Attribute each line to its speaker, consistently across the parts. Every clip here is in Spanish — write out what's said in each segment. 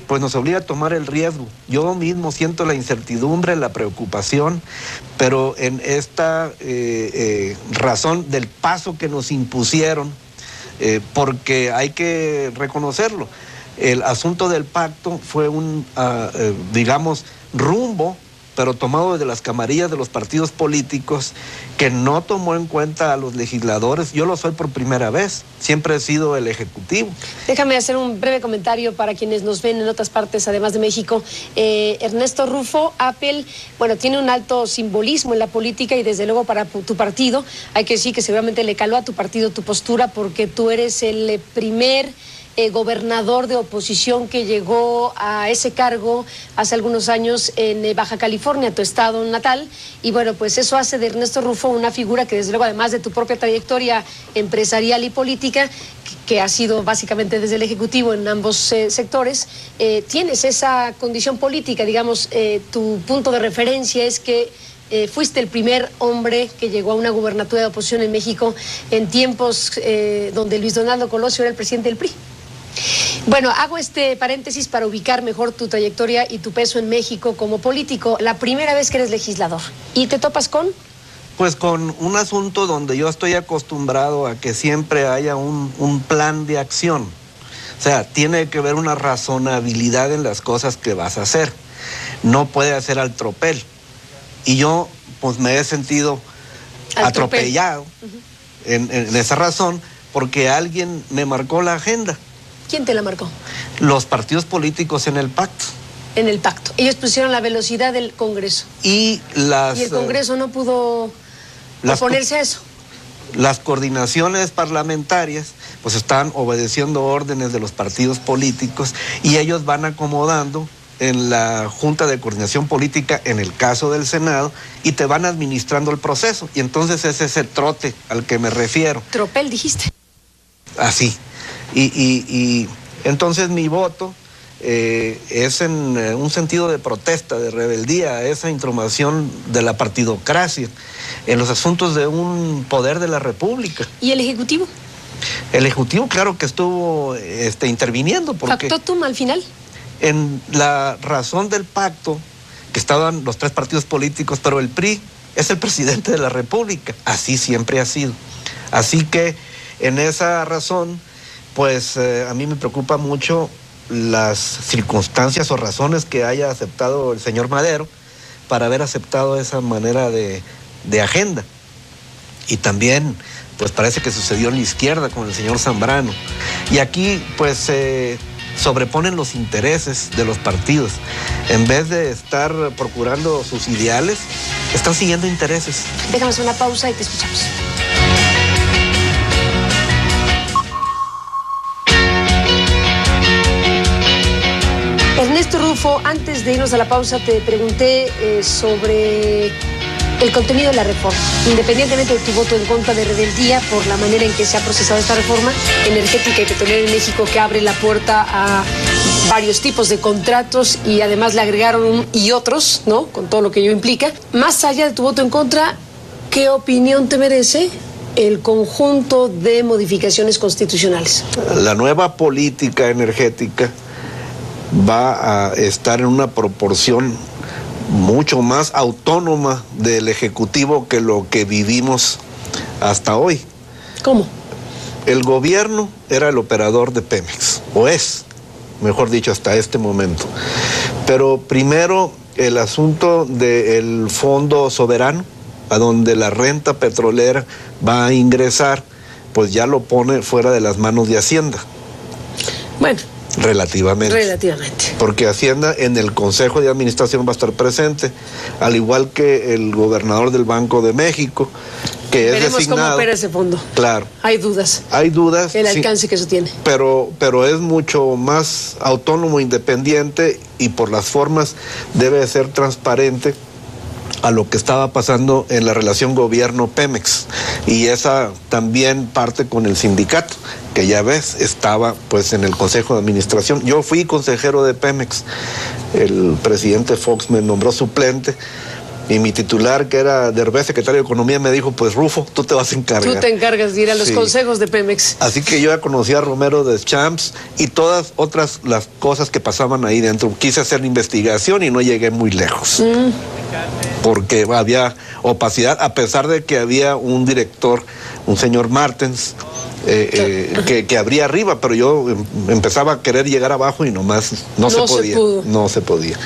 Speaker 1: pues nos obliga a tomar el riesgo. Yo mismo siento la incertidumbre, la preocupación, pero en esta razón del paso que nos impusieron, porque hay que reconocerlo, el asunto del pacto fue un, digamos, rumbo, pero tomado desde las camarillas de los partidos políticos, que no tomó en cuenta a los legisladores. Yo lo soy por primera vez, siempre he sido el Ejecutivo.
Speaker 2: Déjame hacer un breve comentario para quienes nos ven en otras partes, además de México. Ernesto Rufo, Apple, bueno, tiene un alto simbolismo en la política y desde luego para tu partido. Hay que decir que seguramente le caló a tu partido tu postura porque tú eres el primer gobernador de oposición que llegó a ese cargo hace algunos años en Baja California, tu estado natal, y bueno, pues eso hace de Ernesto Rufo una figura que desde luego, además de tu propia trayectoria empresarial y política, que ha sido básicamente desde el Ejecutivo en ambos sectores, tienes esa condición política, digamos, tu punto de referencia es que fuiste el primer hombre que llegó a una gubernatura de oposición en México en tiempos donde Luis Donaldo Colosio era el presidente del PRI. Bueno, hago este paréntesis para ubicar mejor tu trayectoria y tu peso en México como político. La primera vez que eres legislador. ¿Y te topas con?
Speaker 1: Pues con un asunto donde yo estoy acostumbrado a que siempre haya un plan de acción. O sea, tiene que haber una razonabilidad en las cosas que vas a hacer. No puede hacer al tropel. Y yo, pues me he sentido atropellado en esa razón, porque alguien me marcó la agenda.
Speaker 2: ¿Quién te la marcó?
Speaker 1: Los partidos políticos en el pacto.
Speaker 2: En el pacto. Ellos pusieron la velocidad del Congreso.
Speaker 1: Y
Speaker 2: el Congreso no pudo oponerse a eso.
Speaker 1: Las coordinaciones parlamentarias pues están obedeciendo órdenes de los partidos políticos y ellos van acomodando en la Junta de Coordinación Política, en el caso del Senado, y te van administrando el proceso. Y entonces es ese trote al que me refiero.
Speaker 2: Tropel, dijiste.
Speaker 1: Así. Y entonces mi voto es en un sentido de protesta, de rebeldía a esa intromisión de la partidocracia en los asuntos de un poder de la República.
Speaker 2: ¿Y el Ejecutivo?
Speaker 1: El Ejecutivo, claro que estuvo interviniendo. Porque
Speaker 2: ¿Factotum al final?
Speaker 1: En la razón del pacto, que estaban los tres partidos políticos, pero el PRI es el presidente de la República. Así siempre ha sido. Así que en esa razón, pues a mí me preocupa mucho las circunstancias o razones que haya aceptado el señor Madero para haber aceptado esa manera de agenda. Y también, pues parece que sucedió en la izquierda con el señor Zambrano. Y aquí, pues, sobreponen los intereses de los partidos. En vez de estar procurando sus ideales, están siguiendo intereses.
Speaker 2: Déjame hacer una pausa y te escuchamos. Ernesto Rufo, antes de irnos a la pausa, te pregunté sobre el contenido de la reforma. Independientemente de tu voto en contra de rebeldía por la manera en que se ha procesado esta reforma energética y petrolera en México, que abre la puerta a varios tipos de contratos y además le agregaron un y otros, ¿no? Con todo lo que ello implica. Más allá de tu voto en contra, ¿qué opinión te merece el conjunto de modificaciones constitucionales?
Speaker 1: La nueva política energética va a estar en una proporción mucho más autónoma del Ejecutivo que lo que vivimos hasta hoy.
Speaker 2: ¿Cómo?
Speaker 1: El gobierno era el operador de Pemex, o es, mejor dicho, hasta este momento. Pero primero el asunto del fondo soberano, a donde la renta petrolera va a ingresar, pues ya lo pone fuera de las manos de Hacienda.
Speaker 2: Bueno.
Speaker 1: Relativamente. Porque Hacienda en el Consejo de Administración va a estar presente, al igual que el gobernador del Banco de México, que es designado.
Speaker 2: Veremos cómo opera ese fondo.
Speaker 1: Claro.
Speaker 2: Hay dudas.
Speaker 1: Hay dudas.
Speaker 2: El alcance que eso tiene.
Speaker 1: Pero es mucho más autónomo, independiente, y por las formas debe ser transparente a lo que estaba pasando en la relación gobierno-Pemex. Y esa también parte con el sindicato, que ya ves, estaba pues en el Consejo de Administración. Yo fui consejero de Pemex, el presidente Fox me nombró suplente, Y mi titular, que era Derbez, secretario de Economía, me dijo, pues Rufo, tú te vas a encargar.
Speaker 2: Tú te encargas de ir a los consejos de Pemex.
Speaker 1: Así que yo ya conocí a Romero Deschamps y todas otras las cosas que pasaban ahí dentro. Quise hacer la investigación y no llegué muy lejos. Porque había opacidad, a pesar de que había un director, un señor Martens, que abría arriba, pero yo empezaba a querer llegar abajo y nomás no se podía. No se podía.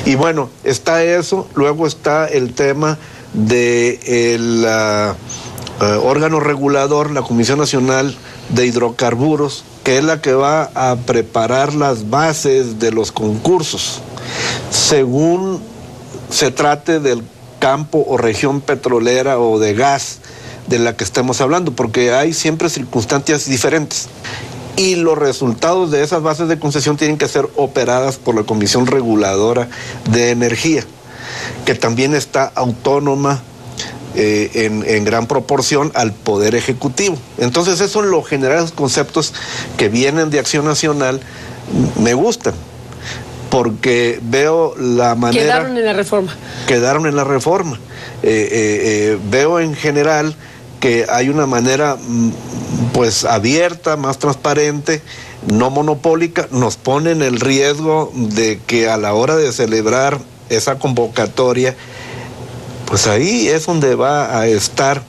Speaker 1: Y bueno, está eso, luego está el tema del órgano regulador, la Comisión Nacional de Hidrocarburos, que es la que va a preparar las bases de los concursos, según se trate del campo o región petrolera o de gas de la que estemos hablando, porque hay siempre circunstancias diferentes. Y los resultados de esas bases de concesión tienen que ser operadas por la Comisión Reguladora de Energía, que también está autónoma en gran proporción al Poder Ejecutivo. Entonces, eso en lo general, los conceptos que vienen de Acción Nacional me gustan, porque veo la manera...
Speaker 2: Quedaron en la reforma.
Speaker 1: Quedaron en la reforma. Veo en general que hay una manera pues abierta, más transparente, no monopólica. Nos pone en el riesgo de que a la hora de celebrar esa convocatoria, pues ahí es donde va a estar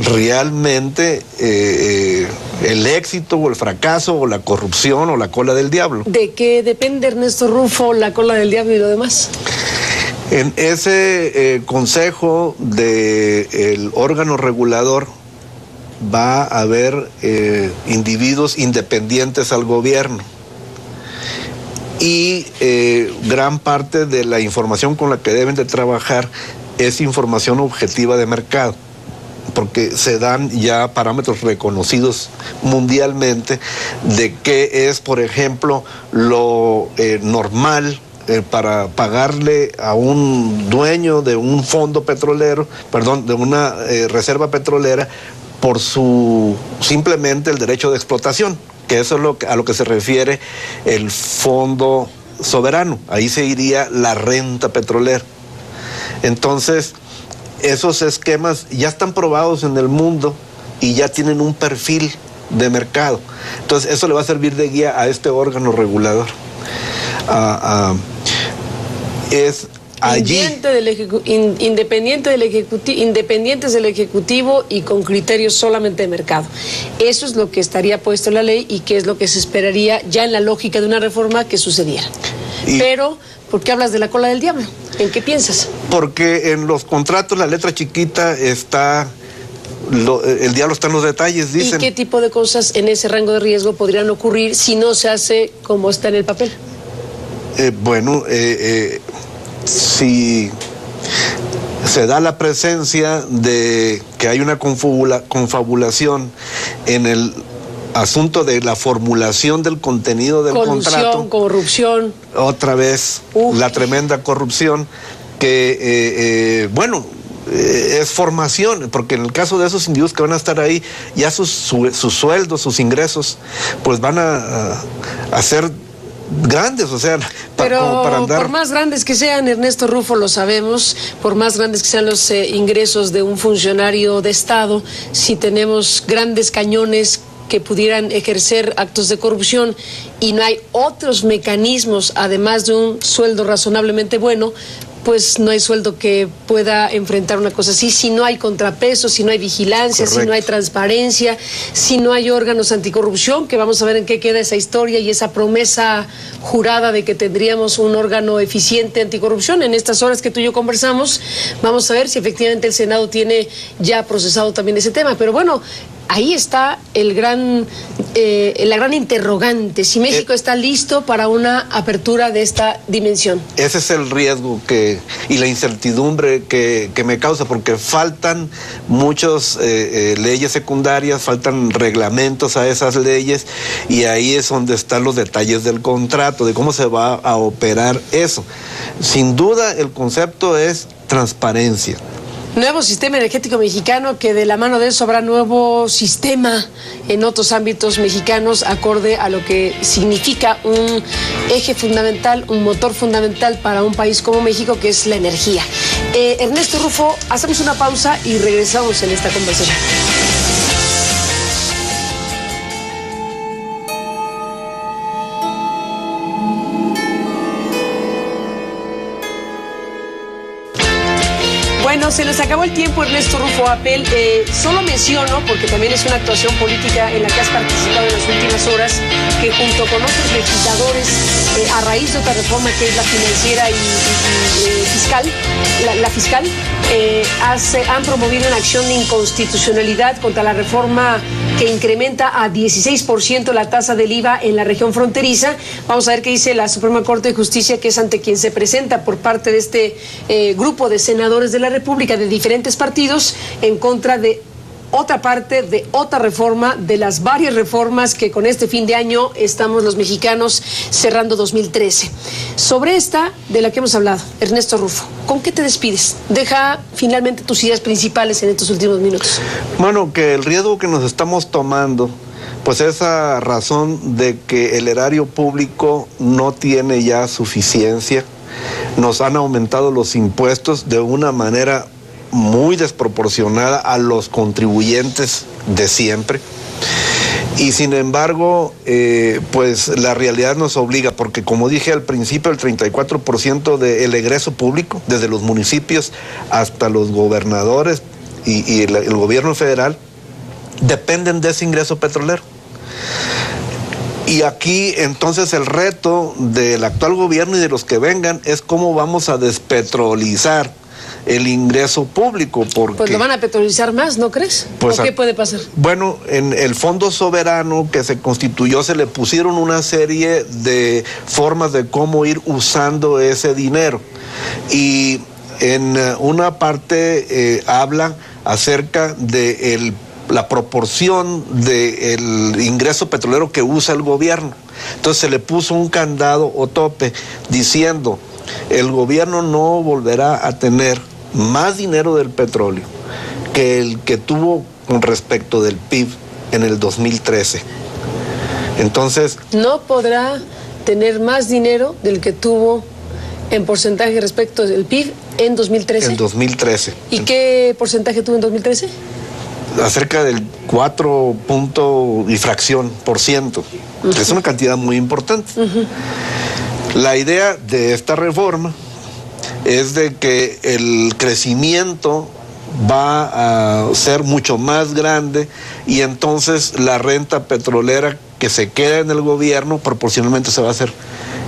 Speaker 1: realmente el éxito o el fracaso o la corrupción o la cola del diablo.
Speaker 2: ¿De qué depende, Ernesto Rufo, la cola del diablo y lo demás?
Speaker 1: En ese consejo del órgano regulador va a haber individuos independientes al gobierno y gran parte de la información con la que deben de trabajar es información objetiva de mercado, porque se dan ya parámetros reconocidos mundialmente de qué es, por ejemplo, lo normal para pagarle a un dueño de un fondo petrolero, de una reserva petrolera, por simplemente el derecho de explotación, que eso es a lo que se refiere el fondo soberano. Ahí se iría la renta petrolera. Entonces, esos esquemas ya están probados en el mundo y ya tienen un perfil de mercado. Entonces, eso le va a servir de guía a este órgano regulador. Es allí independientes del Ejecutivo
Speaker 2: y con criterios solamente de mercado. Eso es lo que estaría puesto en la ley y que es lo que se esperaría ya en la lógica de una reforma que sucediera. Pero, ¿por qué hablas de la cola del diablo? ¿En qué piensas? Porque en los contratos la letra chiquita está... el diablo está en los detalles, dicen. ¿Y qué tipo de cosas en ese rango de riesgo podrían ocurrir si no se hace como está en el papel? Si se da la presencia de que hay una confabulación en el asunto de la formulación del contenido del contrato. Corrupción. Otra vez, la tremenda corrupción que, es formación, porque en el caso de esos individuos que van a estar ahí, ya sus sueldos, sus ingresos, pues van a ser grandes, o sea, pero para andar... Por más grandes que sean, Ernesto Rufo, lo sabemos, por más grandes que sean los ingresos de un funcionario de Estado, si tenemos grandes cañones que pudieran ejercer actos de corrupción y no hay otros mecanismos, además de un sueldo razonablemente bueno, pues no hay sueldo que pueda enfrentar una cosa así, si no hay contrapeso, si no hay vigilancia, correcto, si no hay transparencia, si no hay órganos anticorrupción, que vamos a ver en qué queda esa historia y esa promesa jurada de que tendríamos un órgano eficiente anticorrupción. En estas horas que tú y yo conversamos, vamos a ver si efectivamente el Senado tiene ya procesado también ese tema. Pero bueno, ahí está la gran interrogante, si México está listo para una apertura de esta dimensión. Ese es el riesgo y la incertidumbre que me causa, porque faltan muchas leyes secundarias, faltan reglamentos a esas leyes, y ahí es donde están los detalles del contrato, de cómo se va a operar eso. Sin duda, el concepto es transparencia. Nuevo sistema energético mexicano, que de la mano de eso habrá nuevo sistema en otros ámbitos mexicanos, acorde a lo que significa un eje fundamental, un motor fundamental para un país como México, que es la energía. Ernesto Rufo, hacemos una pausa y regresamos en esta conversación. Bueno, se nos acabó el tiempo, Ernesto Rufo Apel. Solo menciono, porque también es una actuación política en la que has participado en las últimas horas, que junto con otros legisladores, a raíz de otra reforma que es la financiera y fiscal, la fiscal, han promovido una acción de inconstitucionalidad contra la reforma que incrementa a 16% la tasa del IVA en la región fronteriza. Vamos a ver qué dice la Suprema Corte de Justicia, que es ante quien se presenta por parte de este grupo de senadores de la República de diferentes partidos en contra de otra parte, de otra reforma, de las varias reformas que con este fin de año estamos los mexicanos cerrando 2013. Sobre esta de la que hemos hablado, Ernesto Rufo, ¿con qué te despides? Deja finalmente tus ideas principales en estos últimos minutos.
Speaker 1: Bueno, que el riesgo que nos estamos tomando, pues esa razón de que el erario público no tiene ya suficiencia, nos han aumentado los impuestos de una manera muy desproporcionada a los contribuyentes de siempre. Y sin embargo, pues la realidad nos obliga, porque como dije al principio, el 34% del egreso público, desde los municipios hasta los gobernadores y el gobierno federal, dependen de ese ingreso petrolero. Y aquí entonces el reto del actual gobierno y de los que vengan es cómo vamos a despetrolizar el ingreso público, porque
Speaker 2: pues lo van a petrolizar más, ¿no crees?
Speaker 1: Pues,
Speaker 2: ¿o qué puede pasar?
Speaker 1: Bueno, en el Fondo Soberano que se constituyó se le pusieron una serie de formas de cómo ir usando ese dinero, y en una parte habla acerca de la proporción del ingreso petrolero que usa el gobierno. Entonces se le puso un candado o tope diciendo: el gobierno no volverá a tener más dinero del petróleo que el que tuvo con respecto del PIB en el 2013. Entonces,
Speaker 2: no podrá tener más dinero del que tuvo en porcentaje respecto del PIB en 2013.
Speaker 1: En 2013.
Speaker 2: ¿Y qué porcentaje tuvo en 2013?
Speaker 1: Acerca del 4 punto y fracción por ciento. Es una cantidad muy importante. La idea de esta reforma es de que el crecimiento va a ser mucho más grande, y entonces la renta petrolera que se queda en el gobierno proporcionalmente se va a hacer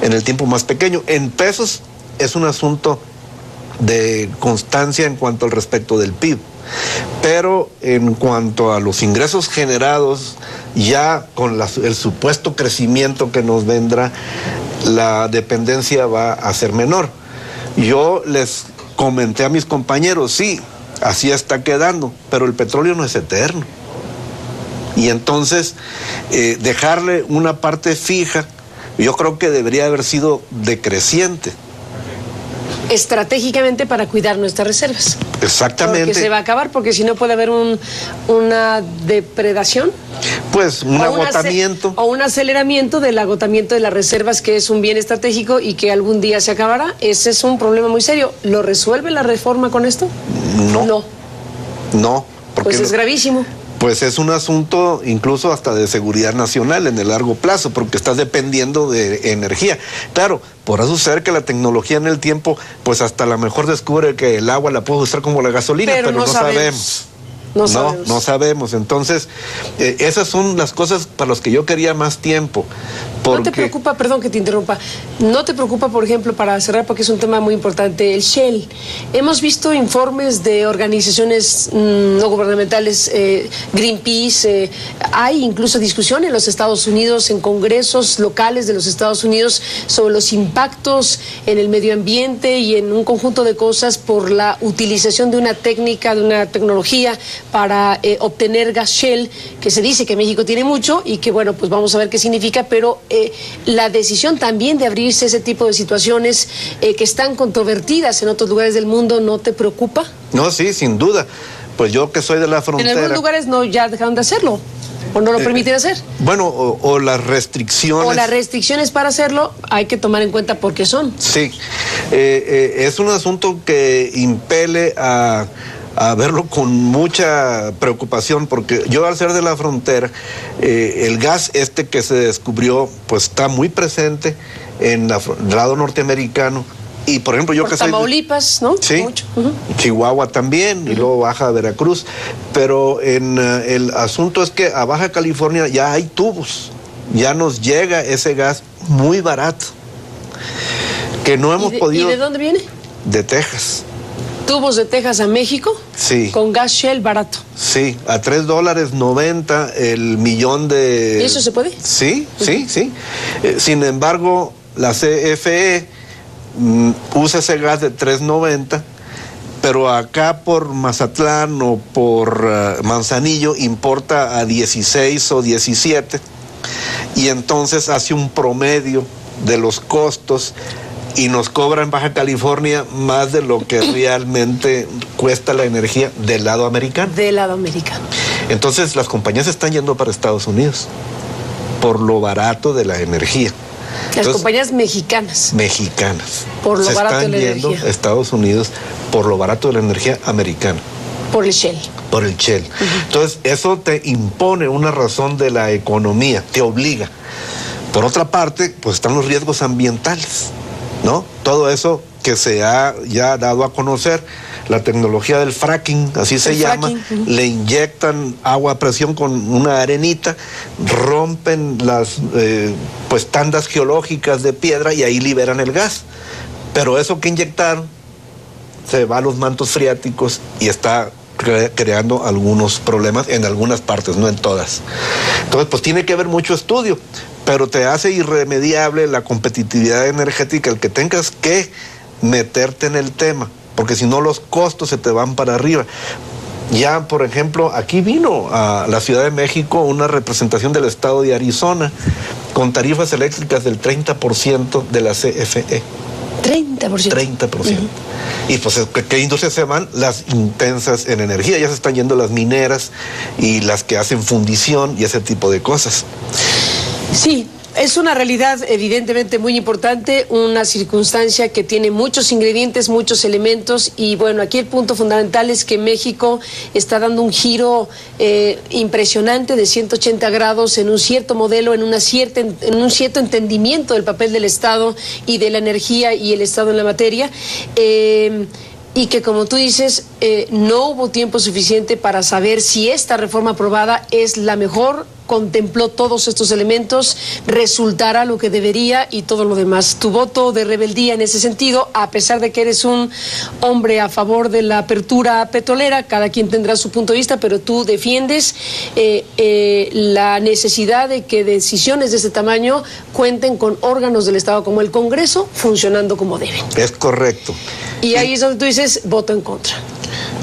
Speaker 1: en el tiempo más pequeño. En pesos es un asunto de constancia en cuanto al respecto del PIB, pero en cuanto a los ingresos generados, ya con el supuesto crecimiento que nos vendrá, la dependencia va a ser menor. Yo les comenté a mis compañeros, sí, así está quedando, pero el petróleo no es eterno. Y entonces, dejarle una parte fija, yo creo que debería haber sido decreciente.
Speaker 2: Estratégicamente para cuidar nuestras reservas.
Speaker 1: Exactamente.
Speaker 2: Porque se va a acabar, porque si no puede haber una depredación.
Speaker 1: Pues un agotamiento.
Speaker 2: O un aceleramiento del agotamiento de las reservas, que es un bien estratégico y que algún día se acabará. Ese es un problema muy serio. ¿Lo resuelve la reforma con esto?
Speaker 1: No. No.
Speaker 2: Pues es gravísimo.
Speaker 1: Pues es un asunto incluso hasta de seguridad nacional en el largo plazo, porque estás dependiendo de energía. Claro, podrá suceder que la tecnología en el tiempo, pues hasta a lo mejor descubre que el agua la puede usar como la gasolina, pero no sabemos. No sabemos. Entonces, esas son las cosas para las que yo quería más tiempo. Porque...
Speaker 2: ¿No te preocupa, perdón que te interrumpa, no te preocupa, por ejemplo, para cerrar, porque es un tema muy importante, el Shell? Hemos visto informes de organizaciones no gubernamentales, Greenpeace, hay incluso discusión en los Estados Unidos, en congresos locales de los Estados Unidos, sobre los impactos en el medio ambiente y en un conjunto de cosas por la utilización de una técnica, de una tecnología para obtener gas Shell, que se dice que México tiene mucho y que, bueno, pues vamos a ver qué significa, pero la decisión también de abrirse ese tipo de situaciones que están controvertidas en otros lugares del mundo, ¿no te preocupa?
Speaker 1: No, sí, sin duda. Pues yo que soy de la frontera.
Speaker 2: En algunos lugares no, ya dejaron de hacerlo. ¿O no lo permiten hacer?
Speaker 1: Bueno, o las restricciones.
Speaker 2: O las restricciones para hacerlo hay que tomar en cuenta por qué son.
Speaker 1: Sí, es un asunto que impele a verlo con mucha preocupación, porque yo al ser de la frontera, el gas que se descubrió, pues está muy presente en el lado norteamericano. Y por ejemplo, yo
Speaker 2: por
Speaker 1: que soy
Speaker 2: Tamaulipas, ¿no?
Speaker 1: Sí,
Speaker 2: mucho.
Speaker 1: Chihuahua también, y luego baja Veracruz. Pero el asunto es que a Baja California ya hay tubos, ya nos llega ese gas muy barato, que no hemos podido...
Speaker 2: ¿Y de dónde viene?
Speaker 1: De Texas.
Speaker 2: ¿Tubos de Texas a México?
Speaker 1: Sí.
Speaker 2: Con gas Shell barato.
Speaker 1: Sí, a $3.90 el millón de...
Speaker 2: ¿Y eso se puede?
Speaker 1: Sí, sí, sí. Sin embargo, la CFE usa ese gas de $3.90, pero acá por Mazatlán o por Manzanillo importa a 16 o 17, y entonces hace un promedio de los costos y nos cobra en Baja California más de lo que realmente cuesta la energía del lado americano.
Speaker 2: Del lado americano.
Speaker 1: Entonces las compañías están yendo para Estados Unidos por lo barato de la energía.
Speaker 2: Las compañías mexicanas.
Speaker 1: Mexicanas.
Speaker 2: Por lo barato de la energía.
Speaker 1: Se están yendo a Estados Unidos por lo barato de la energía americana.
Speaker 2: Por el Shell.
Speaker 1: Por el Shell. Entonces, eso te impone una razón de la economía, te obliga. Por otra parte, pues están los riesgos ambientales, ¿no? Todo eso que se ha ya dado a conocer, la tecnología del fracking, así se llama, le inyectan agua a presión con una arenita, rompen las pues tandas geológicas de piedra y ahí liberan el gas. Pero eso que inyectaron se va a los mantos freáticos y está creando algunos problemas en algunas partes, no en todas. Entonces, pues tiene que haber mucho estudio, pero te hace irremediable la competitividad energética, el que tengas que meterte en el tema, porque si no los costos se te van para arriba. Ya, por ejemplo, aquí vino a la Ciudad de México una representación del estado de Arizona con tarifas eléctricas del 30% de la CFE.
Speaker 2: 30%.
Speaker 1: 30%. Y pues, ¿qué industrias se van? Las intensas en energía. Ya se están yendo las mineras y las que hacen fundición y ese tipo de cosas.
Speaker 2: Sí. Es una realidad evidentemente muy importante, una circunstancia que tiene muchos ingredientes, muchos elementos, y bueno, aquí el punto fundamental es que México está dando un giro impresionante de 180 grados en un cierto modelo, en un cierto entendimiento del papel del Estado y de la energía y el Estado en la materia. Y que, como tú dices, no hubo tiempo suficiente para saber si esta reforma aprobada es la mejor, contempló todos estos elementos, resultará lo que debería y todo lo demás. Tu voto de rebeldía en ese sentido, a pesar de que eres un hombre a favor de la apertura petrolera, cada quien tendrá su punto de vista, pero tú defiendes la necesidad de que decisiones de este tamaño cuenten con órganos del Estado como el Congreso funcionando como deben.
Speaker 1: Es correcto.
Speaker 2: Y ahí es donde tú dices, voto en contra.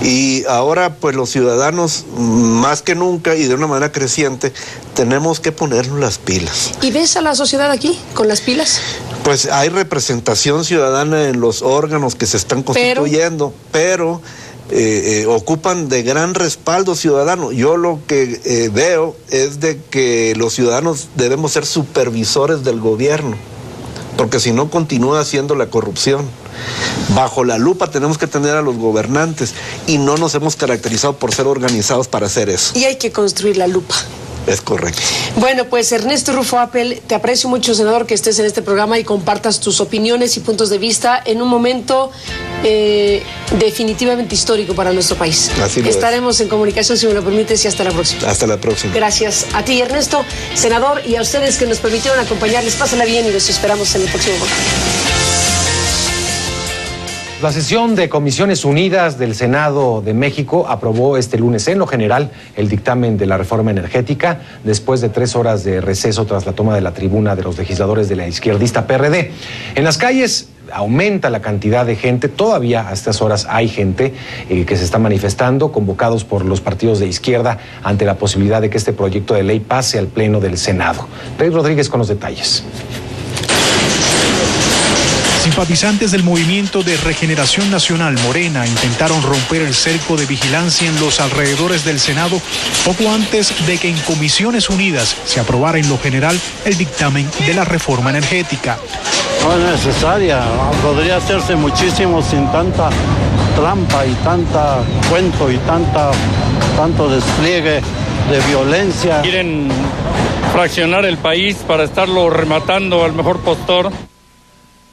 Speaker 1: Y ahora, pues los ciudadanos, más que nunca y de una manera creciente, tenemos que ponernos las pilas.
Speaker 2: ¿Y ves a la sociedad aquí con las pilas?
Speaker 1: Pues hay representación ciudadana en los órganos que se están constituyendo, pero ocupan de gran respaldo ciudadano. Yo lo que veo es de que los ciudadanos debemos ser supervisores del gobierno, porque si no continúa siendo la corrupción. Bajo la lupa tenemos que tener a los gobernantes y no nos hemos caracterizado por ser organizados para hacer eso.
Speaker 2: Y hay que construir la lupa.
Speaker 1: Es correcto.
Speaker 2: Bueno, pues Ernesto Rufo Appel, te aprecio mucho, senador, que estés en este programa y compartas tus opiniones y puntos de vista en un momento definitivamente histórico para nuestro país.
Speaker 1: Así lo
Speaker 2: Estaremos en comunicación, si me lo permites, y hasta la próxima.
Speaker 1: Hasta la próxima.
Speaker 2: Gracias a ti, Ernesto, senador, y a ustedes que nos permitieron acompañarles. Pásenla bien y los esperamos en el próximo programa.
Speaker 3: La sesión de Comisiones Unidas del Senado de México aprobó este lunes en lo general el dictamen de la reforma energética después de 3 horas de receso tras la toma de la tribuna de los legisladores de la izquierdista PRD. En las calles aumenta la cantidad de gente, todavía a estas horas hay gente que se está manifestando, convocados por los partidos de izquierda ante la posibilidad de que este proyecto de ley pase al Pleno del Senado. Rey Rodríguez con los detalles.
Speaker 4: Simpatizantes del Movimiento de Regeneración Nacional Morena intentaron romper el cerco de vigilancia en los alrededores del Senado poco antes de que en Comisiones Unidas se aprobara en lo general el dictamen de la reforma energética.
Speaker 5: No es necesaria, podría hacerse muchísimo sin tanta trampa y tanta cuento y tanto despliegue de violencia.
Speaker 6: Quieren fraccionar el país para estarlo rematando al mejor postor.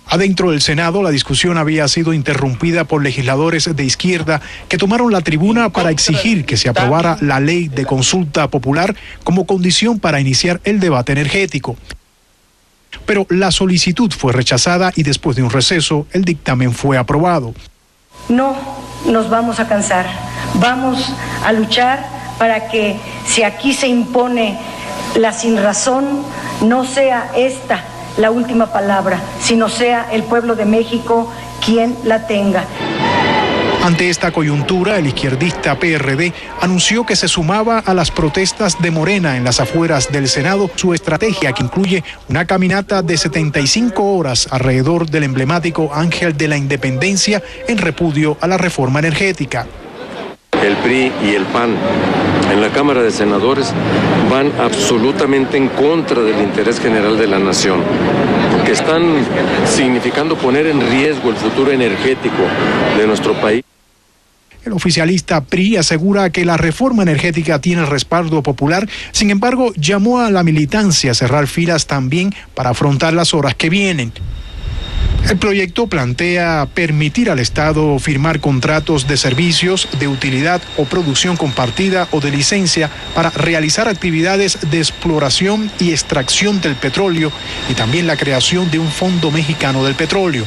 Speaker 4: Adentro del Senado, la discusión había sido interrumpida por legisladores de izquierda que tomaron la tribuna para exigir que se aprobara la ley de consulta popular como condición para iniciar el debate energético. Pero la solicitud fue rechazada y después de un receso, el dictamen fue aprobado.
Speaker 7: No nos vamos a cansar, vamos a luchar para que si aquí se impone la sinrazón, no sea esta la última palabra, sino sea el pueblo de México quien la tenga.
Speaker 4: Ante esta coyuntura, el izquierdista PRD anunció que se sumaba a las protestas de Morena en las afueras del Senado, su estrategia que incluye una caminata de 75 horas alrededor del emblemático Ángel de la Independencia en repudio a la reforma energética.
Speaker 8: El PRI y el PAN en la Cámara de Senadores van absolutamente en contra del interés general de la nación, que están significando poner en riesgo el futuro energético de nuestro país.
Speaker 4: El oficialista PRI asegura que la reforma energética tiene respaldo popular, sin embargo, llamó a la militancia a cerrar filas también para afrontar las horas que vienen. El proyecto plantea permitir al Estado firmar contratos de servicios, de utilidad o producción compartida o de licencia para realizar actividades de exploración y extracción del petróleo y también la creación de un Fondo Mexicano del Petróleo.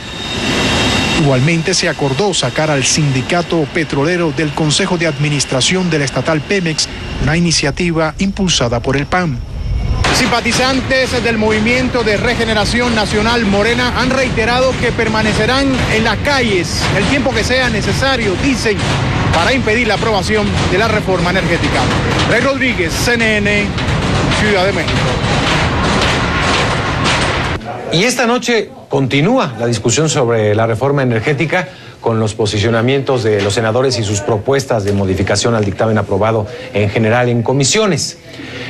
Speaker 4: Igualmente se acordó sacar al sindicato petrolero del Consejo de Administración del estatal Pemex, una iniciativa impulsada por el PAN.
Speaker 9: Simpatizantes del Movimiento de Regeneración Nacional Morena han reiterado que permanecerán en las calles el tiempo que sea necesario, dicen, para impedir la aprobación de la reforma energética. Rey Rodríguez, CNN, Ciudad de México.
Speaker 3: Y esta noche continúa la discusión sobre la reforma energética con los posicionamientos de los senadores y sus propuestas de modificación al dictamen aprobado en general en comisiones.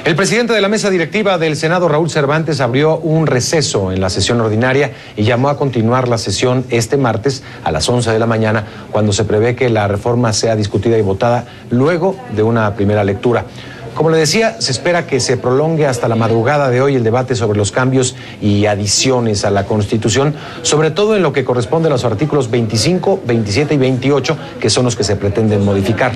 Speaker 3: El presidente de la mesa directiva del Senado, Raúl Cervantes, abrió un receso en la sesión ordinaria y llamó a continuar la sesión este martes a las 11 de la mañana, cuando se prevé que la reforma sea discutida y votada luego de una primera lectura. Como le decía, se espera que se prolongue hasta la madrugada de hoy el debate sobre los cambios y adiciones a la Constitución, sobre todo en lo que corresponde a los artículos 25, 27 y 28, que son los que se pretenden modificar.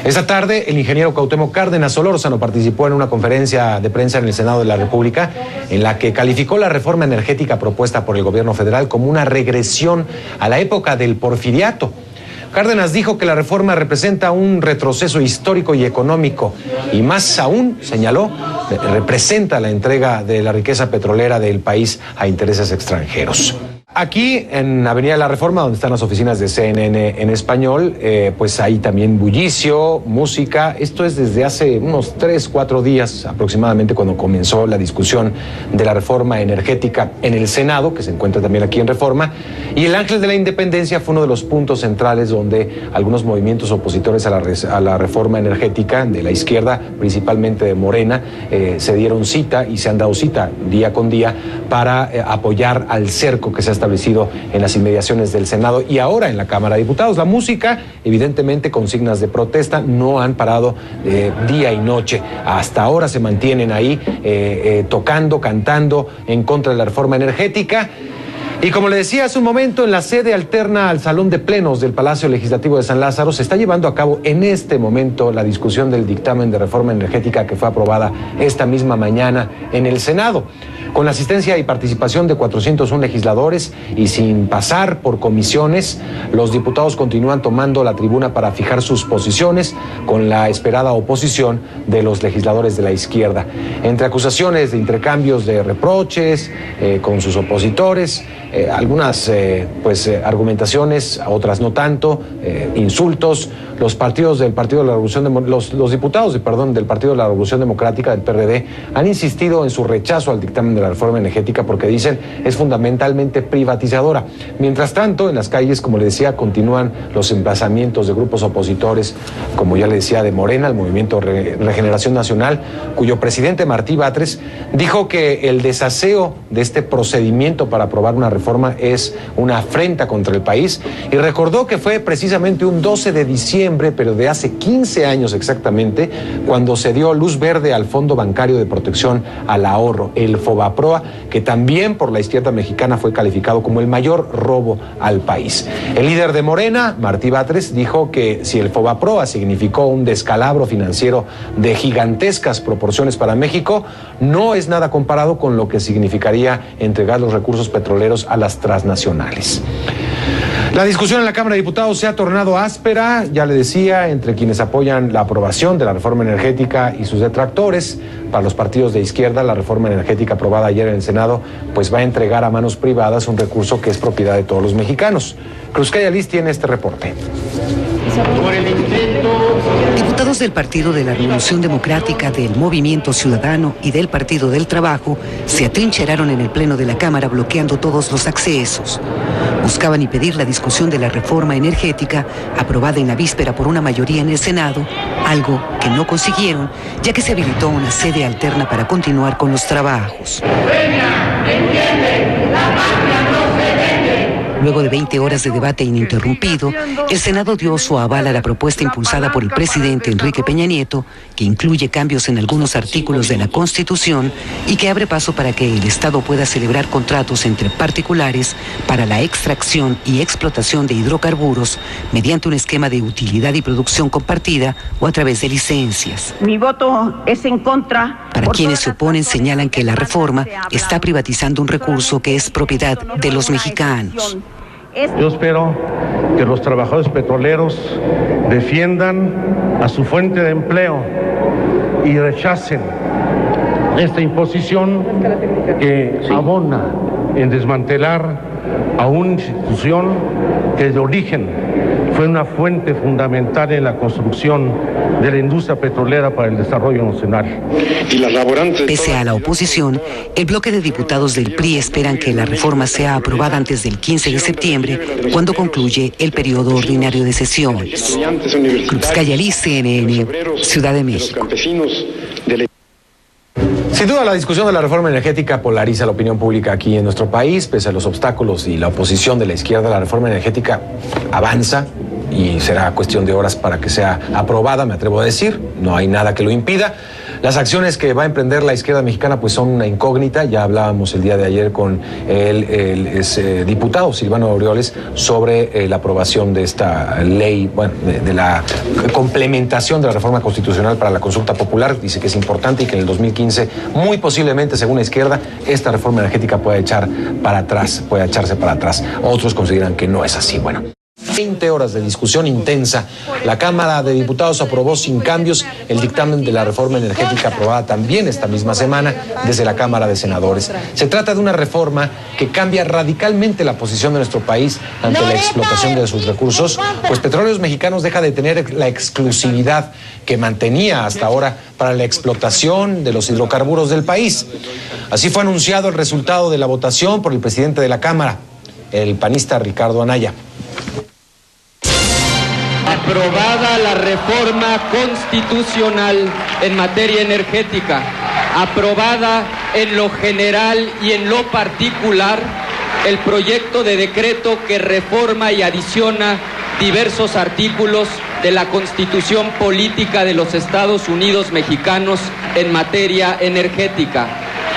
Speaker 3: Esta tarde, el ingeniero Cuauhtémoc Cárdenas Solórzano participó en una conferencia de prensa en el Senado de la República, en la que calificó la reforma energética propuesta por el gobierno federal como una regresión a la época del porfiriato. Cárdenas dijo que la reforma representa un retroceso histórico y económico y más aún, señaló, representa la entrega de la riqueza petrolera del país a intereses extranjeros. Aquí en Avenida de la Reforma, donde están las oficinas de CNN en español, pues hay también bullicio, música. Esto es desde hace unos 3-4 días aproximadamente, cuando comenzó la discusión de la reforma energética en el Senado, que se encuentra también aquí en Reforma. Y el Ángel de la Independencia fue uno de los puntos centrales donde algunos movimientos opositores a la reforma energética de la izquierda, principalmente de Morena, se dieron cita y se han dado cita día con día para apoyar al cerco que se ha establecido en las inmediaciones del Senado y ahora en la Cámara de Diputados. La música, evidentemente, consignas de protesta no han parado día y noche. Hasta ahora se mantienen ahí tocando, cantando en contra de la reforma energética. Y como le decía hace un momento, en la sede alterna al Salón de Plenos del Palacio Legislativo de San Lázaro se está llevando a cabo en este momento la discusión del dictamen de reforma energética que fue aprobada esta misma mañana en el Senado. Con la asistencia y participación de 401 legisladores y sin pasar por comisiones, los diputados continúan tomando la tribuna para fijar sus posiciones con la esperada oposición de los legisladores de la izquierda. Entre acusaciones de intercambios de reproches con sus opositores, algunas argumentaciones, otras no tanto, insultos, los diputados del Partido de la Revolución Democrática, del PRD, han insistido en su rechazo al dictamen de la reforma energética porque dicen es fundamentalmente privatizadora. Mientras tanto, en las calles, como le decía, continúan los emplazamientos de grupos opositores, como ya le decía, de Morena, el Movimiento Regeneración Nacional, cuyo presidente Martí Batres dijo que el desaseo de este procedimiento para aprobar una reforma es una afrenta contra el país y recordó que fue precisamente un 12 de diciembre, pero de hace 15 años exactamente, cuando se dio luz verde al Fondo Bancario de Protección al Ahorro, el FOBAPROA, que también por la izquierda mexicana fue calificado como el mayor robo al país. El líder de Morena, Martí Batres, dijo que si el FOBAPROA significó un descalabro financiero de gigantescas proporciones para México, no es nada comparado con lo que significaría entregar los recursos petroleros a las transnacionales. La discusión en la Cámara de Diputados se ha tornado áspera, ya le decía, entre quienes apoyan la aprobación de la reforma energética y sus detractores. Para los partidos de izquierda, la reforma energética aprobada ayer en el Senado pues va a entregar a manos privadas un recurso que es propiedad de todos los mexicanos. Cruzcaya Liz tiene este reporte.
Speaker 10: Diputados del Partido de la Revolución Democrática, del Movimiento Ciudadano y del Partido del Trabajo se atrincheraron en el Pleno de la Cámara bloqueando todos los accesos. Buscaban impedir la discusión de la reforma energética aprobada en la víspera por una mayoría en el Senado, algo que no consiguieron, ya que se habilitó una sede alterna para continuar con los trabajos. Luego de 20 horas de debate ininterrumpido, el Senado dio su aval a la propuesta impulsada por el presidente Enrique Peña Nieto, que incluye cambios en algunos artículos de la Constitución y que abre paso para que el Estado pueda celebrar contratos entre particulares para la extracción y explotación de hidrocarburos mediante un esquema de utilidad y producción compartida o a través de licencias.
Speaker 11: Mi voto es en contra.
Speaker 10: Para quienes se oponen, señalan que la reforma está privatizando un recurso que es propiedad de los mexicanos.
Speaker 12: Yo espero que los trabajadores petroleros defiendan a su fuente de empleo y rechacen esta imposición que abona en desmantelar a una institución que de origen fue una fuente fundamental en la construcción de la industria petrolera para el desarrollo nacional.
Speaker 10: Pese a la oposición, el bloque de diputados del PRI esperan que la reforma sea aprobada antes del 15 de septiembre, cuando concluye el periodo ordinario de sesiones. Cruzcaya Liz, CNN, Ciudad de México.
Speaker 3: Sin duda, la discusión de la reforma energética polariza la opinión pública aquí en nuestro país. Pese a los obstáculos y la oposición de la izquierda, la reforma energética avanza y será cuestión de horas para que sea aprobada, me atrevo a decir. No hay nada que lo impida. Las acciones que va a emprender la izquierda mexicana pues son una incógnita. Ya hablábamos el día de ayer con el diputado Silvano Aureoles sobre la aprobación de esta ley, de la complementación de la reforma constitucional para la consulta popular. Dice que es importante y que en el 2015, muy posiblemente, según la izquierda, esta reforma energética puede echarse para atrás. Otros consideran que no es así. 20 horas de discusión intensa. La Cámara de Diputados aprobó sin cambios el dictamen de la reforma energética aprobada también esta misma semana desde la Cámara de Senadores. Se trata de una reforma que cambia radicalmente la posición de nuestro país ante la explotación de sus recursos, pues Petróleos Mexicanos deja de tener la exclusividad que mantenía hasta ahora para la explotación de los hidrocarburos del país. Así fue anunciado el resultado de la votación por el presidente de la Cámara, el panista Ricardo Anaya.
Speaker 13: Aprobada la reforma constitucional en materia energética, aprobada en lo general y en lo particular el proyecto de decreto que reforma y adiciona diversos artículos de la Constitución Política de los Estados Unidos Mexicanos en materia energética.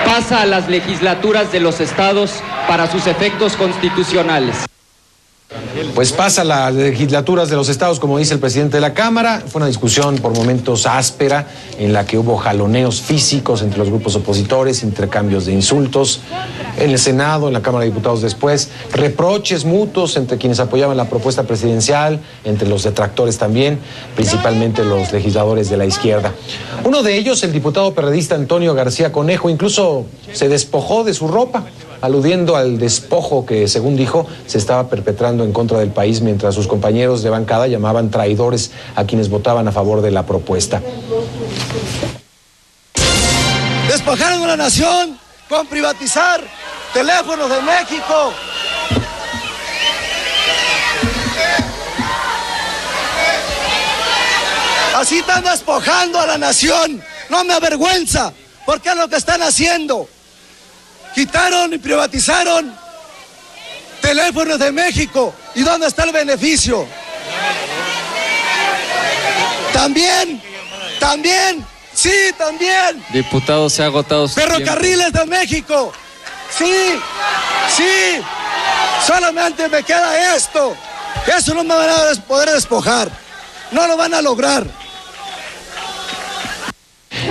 Speaker 13: Pasa a las legislaturas de los estados para sus efectos constitucionales.
Speaker 3: Pues pasa las legislaturas de los estados, como dice el presidente de la Cámara. Fue una discusión por momentos áspera, en la que hubo jaloneos físicos entre los grupos opositores, intercambios de insultos en el Senado, en la Cámara de Diputados después, reproches mutuos entre quienes apoyaban la propuesta presidencial, entre los detractores también, principalmente los legisladores de la izquierda. Uno de ellos, el diputado perredista Antonio García Conejo, incluso se despojó de su ropa, aludiendo al despojo que, según dijo, se estaba perpetrando en contra del país, mientras sus compañeros de bancada llamaban traidores a quienes votaban a favor de la propuesta.
Speaker 14: Despojaron a la nación con privatizar Teléfonos de México. Así están despojando a la nación. No me avergüenza, porque es lo que están haciendo. Quitaron y privatizaron Teléfonos de México. ¿Y dónde está el beneficio? También, sí, también.
Speaker 13: Diputado, se ha agotado su
Speaker 14: Ferrocarriles de México. Sí, solamente me queda esto. Eso no me van a poder despojar. No lo van a lograr.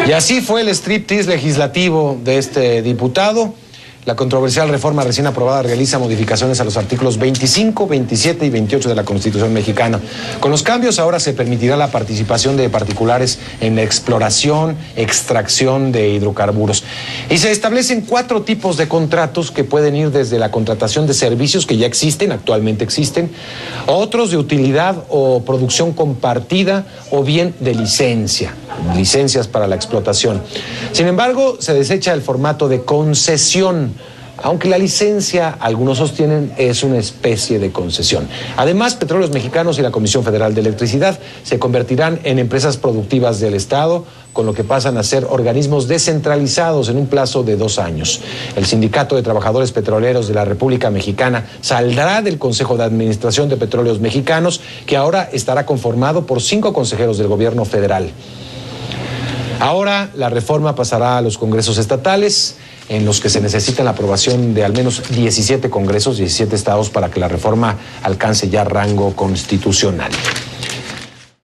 Speaker 3: Y así fue el striptease legislativo de este diputado. La controversial reforma recién aprobada realiza modificaciones a los artículos 25, 27 y 28 de la Constitución mexicana. Con los cambios ahora se permitirá la participación de particulares en la exploración, extracción de hidrocarburos. Y se establecen 4 tipos de contratos que pueden ir desde la contratación de servicios que ya existen, actualmente existen, otros de utilidad o producción compartida o bien de licencias para la explotación. Sin embargo, se desecha el formato de concesión, aunque la licencia, algunos sostienen, es una especie de concesión. Además, Petróleos Mexicanos y la Comisión Federal de Electricidad se convertirán en empresas productivas del Estado, con lo que pasan a ser organismos descentralizados en un plazo de 2 años. El Sindicato de Trabajadores Petroleros de la República Mexicana saldrá del Consejo de Administración de Petróleos Mexicanos, que ahora estará conformado por 5 consejeros del gobierno federal. Ahora la reforma pasará a los congresos estatales, en los que se necesita la aprobación de al menos 17 congresos, 17 estados, para que la reforma alcance ya rango constitucional.